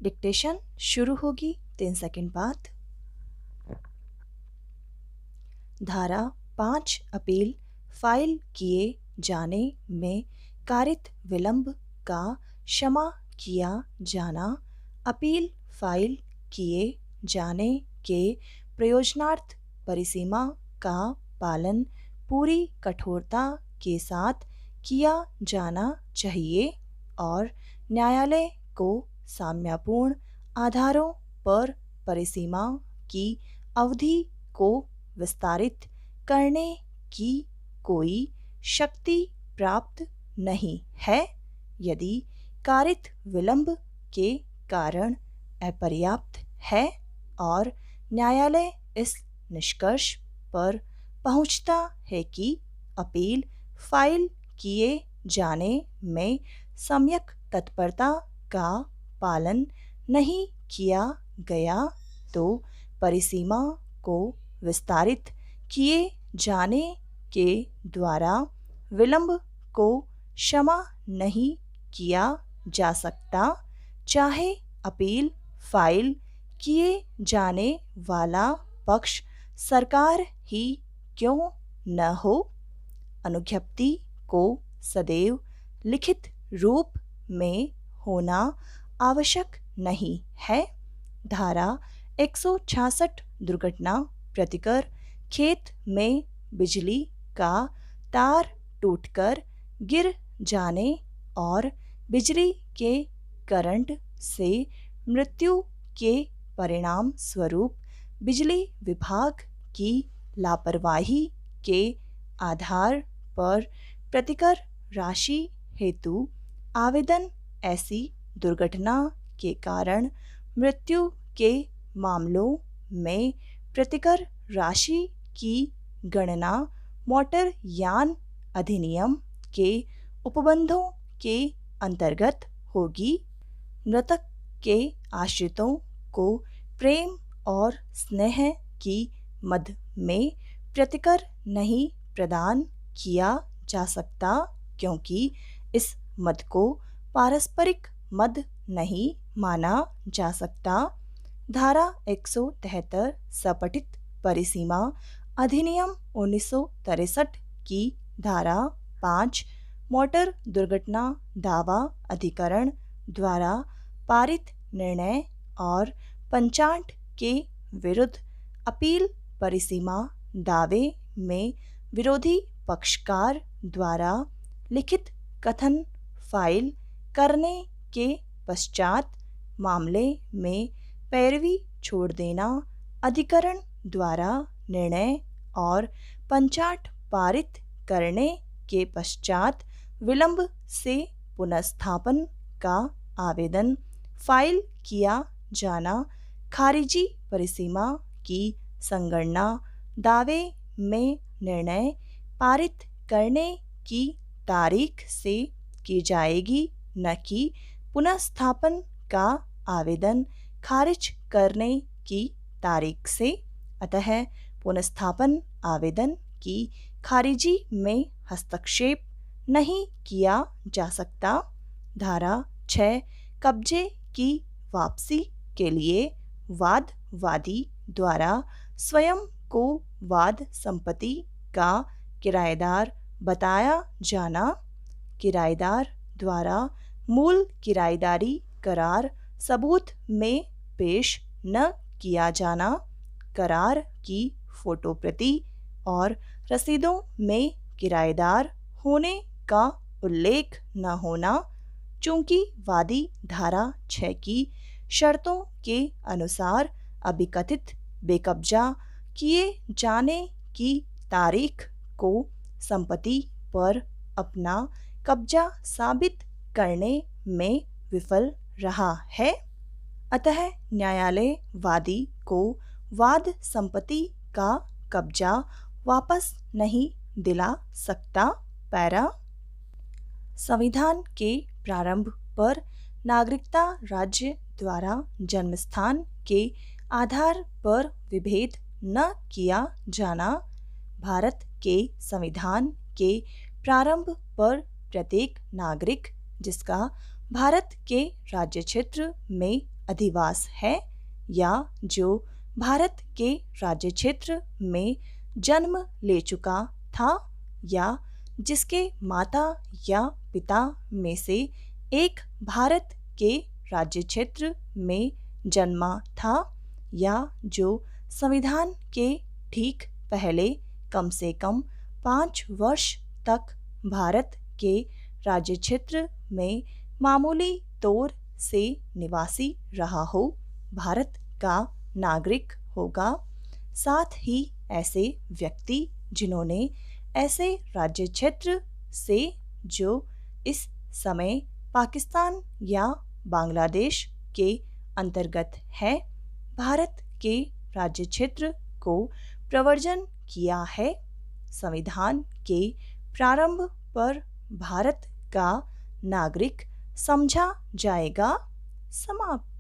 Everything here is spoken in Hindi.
डिक्टेशन शुरू होगी 3 सेकंड बाद। धारा 5 अपील फाइल किए जाने में कारित विलंब का क्षमा किया जाना। अपील फाइल किए जाने के प्रयोजनार्थ परिसीमा का पालन पूरी कठोरता के साथ किया जाना चाहिए और न्यायालय को साम्यपूर्ण आधारों पर परिसीमा की अवधि को विस्तारित करने की कोई शक्ति प्राप्त नहीं है यदि कारित विलंब के कारण अपर्याप्त है और न्यायालय इस निष्कर्ष पर पहुंचता है कि अपील फाइल किए जाने में सम्यक तत्परता का पालन नहीं किया गया तो परिसीमा को विस्तारित किए जाने के द्वारा विलंब को क्षमा नहीं किया जा सकता, चाहे अपील फाइल किए जाने वाला पक्ष सरकार ही क्यों न हो। अनुज्ञप्ति को सदैव लिखित रूप में होना आवश्यक नहीं है। धारा 166 दुर्घटना प्रतिकर खेत में बिजली का तार टूटकर गिर जाने और बिजली के करंट से मृत्यु के परिणाम स्वरूप बिजली विभाग की लापरवाही के आधार पर प्रतिकर राशि हेतु आवेदन ऐसी दुर्घटना के कारण मृत्यु के मामलों में प्रतिकर राशि की गणना मोटर यान अधिनियम के उपबंधों के अंतर्गत होगी। मृतक के आश्रितों को प्रेम और स्नेह की मद में प्रतिकर नहीं प्रदान किया जा सकता क्योंकि इस मद को पारस्परिक मद नहीं माना जा सकता। धारा 173 सपठित परिसीमा अधिनियम 1963 की धारा 5 मोटर दुर्घटना दावा अधिकरण द्वारा पारित निर्णय और पंचाट के विरुद्ध अपील परिसीमा दावे में विरोधी पक्षकार द्वारा लिखित कथन फाइल करने के पश्चात मामले में पैरवी छोड़ देना, अधिकरण द्वारा निर्णय और पंचाट पारित करने के पश्चात विलंब से पुनर्स्थापन का आवेदन फाइल किया जाना, खारिजी परिसीमा की संगणना दावे में निर्णय पारित करने की तारीख से की जाएगी, न कि पुनर्स्थापन का आवेदन खारिज करने की तारीख से। अतः पुनर्स्थापन आवेदन की खारिजी में हस्तक्षेप नहीं किया जा सकता। धारा 6 कब्जे की वापसी के लिए वादी द्वारा स्वयं को वाद संपत्ति का किराएदार बताया जाना, किराएदार द्वारा मूल किराएदारी करार सबूत में पेश न किया जाना, करार की फोटोप्रति और रसीदों में किराएदार होने का उल्लेख न होना, चूंकि वादी धारा 6 की शर्तों के अनुसार अभिकथित बेकब्जा किए जाने की तारीख को संपत्ति पर अपना कब्जा साबित करने में विफल रहा है। अतः न्यायालय वादी को वाद संपत्ति का कब्जा वापस नहीं दिला सकता। पैरा संविधान के प्रारंभ पर नागरिकता राज्य द्वारा जन्मस्थान के आधार पर विभेद न किया जाना। भारत के संविधान के प्रारंभ पर प्रत्येक नागरिक जिसका भारत के राज्य क्षेत्र में अधिवास है या जो भारत के राज्य क्षेत्र में जन्म ले चुका था या जिसके माता या पिता में से एक भारत के राज्य क्षेत्र में जन्मा था या जो संविधान के ठीक पहले कम से कम 5 वर्ष तक भारत के राज्य क्षेत्र में मामूली तौर से निवासी रहा हो, भारत का नागरिक होगा। साथ ही ऐसे व्यक्ति जिन्होंने ऐसे राज्य क्षेत्र से जो इस समय पाकिस्तान या बांग्लादेश के अंतर्गत है, भारत के राज्य क्षेत्र को प्रवर्जन किया है। संविधान के प्रारंभ पर भारत का नागरिक समझा जाएगा। समाप्त।